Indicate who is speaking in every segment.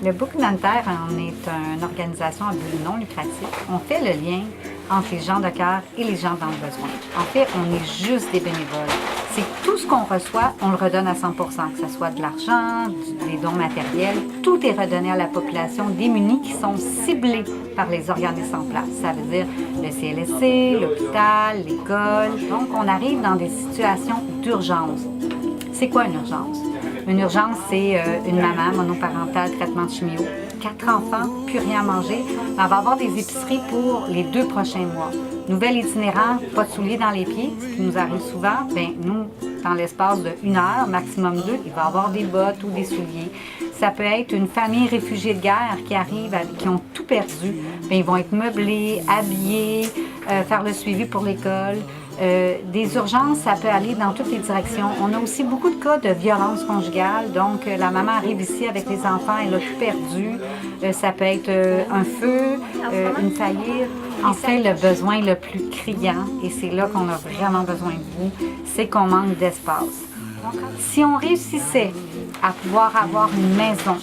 Speaker 1: Le Book humanitaire, on est une organisation à but non lucratif. On fait le lien entre les gens de cœur et les gens dans le besoin. En fait, on est juste des bénévoles. C'est tout ce qu'on reçoit, on le redonne à 100 %, que ce soit de l'argent, des dons matériels. Tout est redonné à la population démunie qui sont ciblés par les organismes en place. Ça veut dire le CLSC, l'hôpital, l'école. Donc, on arrive dans des situations d'urgence. C'est quoi une urgence? Une urgence, c'est une maman monoparentale, traitement de chimio, 4 enfants, plus rien à manger. On va avoir des épiceries pour les 2 prochains mois. Nouvel itinérant, pas de souliers dans les pieds, ce qui nous arrive souvent. Bien, nous, dans l'espace de 1 heure, maximum 2, il va y avoir des bottes ou des souliers. Ça peut être une famille réfugiée de guerre qui arrive, qui ont tout perdu. Bien, ils vont être meublés, habillés, faire le suivi pour l'école. Des urgences, ça peut aller dans toutes les directions. On a aussi beaucoup de cas de violence conjugale. Donc, la maman arrive ici avec les enfants, elle a tout perdu. Ça peut être un feu, une faillite. En fait, le besoin le plus criant, et c'est là qu'on a vraiment besoin de vous, c'est qu'on manque d'espace. Si on réussissait à pouvoir avoir une maison,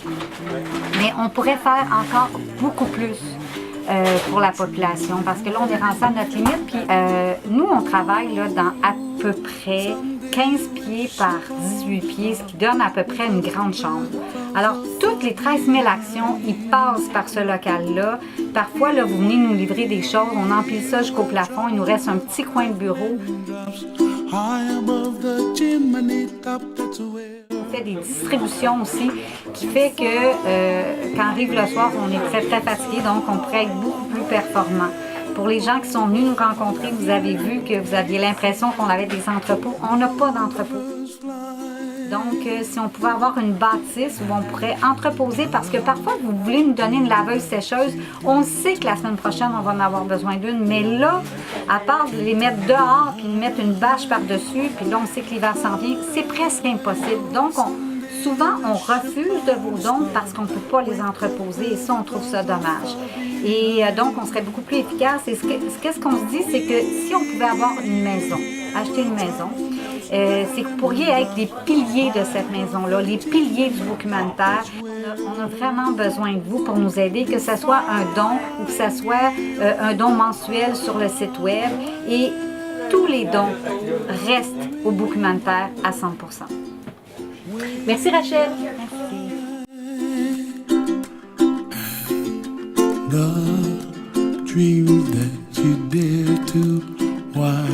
Speaker 1: mais on pourrait faire encore beaucoup plus pour la population, parce que là, on est rendu à notre limite. Puis nous, on travaille là, dans à peu près 15 pieds par 18 pieds, ce qui donne à peu près une grande chambre. Alors, toutes les 13 000 actions, ils passent par ce local-là. Parfois, là, vous venez nous livrer des choses, on empile ça jusqu'au plafond, il nous reste un petit coin de bureau. On fait des distributions aussi, qui fait que quand arrive le soir, on est très, très fatigué, donc on pourrait être beaucoup plus performant. Pour les gens qui sont venus nous rencontrer, vous avez vu que vous aviez l'impression qu'on avait des entrepôts. On n'a pas d'entrepôt. Donc, si on pouvait avoir une bâtisse où on pourrait entreposer, parce que parfois, vous voulez nous donner une laveuse sécheuse, on sait que la semaine prochaine, on va en avoir besoin d'une, mais là, à part de les mettre dehors, puis de mettre une bâche par-dessus, puis là, on sait que l'hiver s'en vient, c'est presque impossible. Donc, souvent, on refuse de vos dons parce qu'on ne peut pas les entreposer, et ça, on trouve ça dommage. Et donc, on serait beaucoup plus efficace. Et ce qu'on se dit, c'est que si on pouvait avoir une maison, acheter une maison, c'est que vous pourriez être les piliers de cette maison-là, les piliers du Book humanitaire. On a vraiment besoin de vous pour nous aider, que ce soit un don ou que ce soit un don mensuel sur le site web. Et tous les dons restent au Book humanitaire à 100 %.
Speaker 2: Merci Rachel.
Speaker 1: Merci.
Speaker 3: The dreams that you dare to, why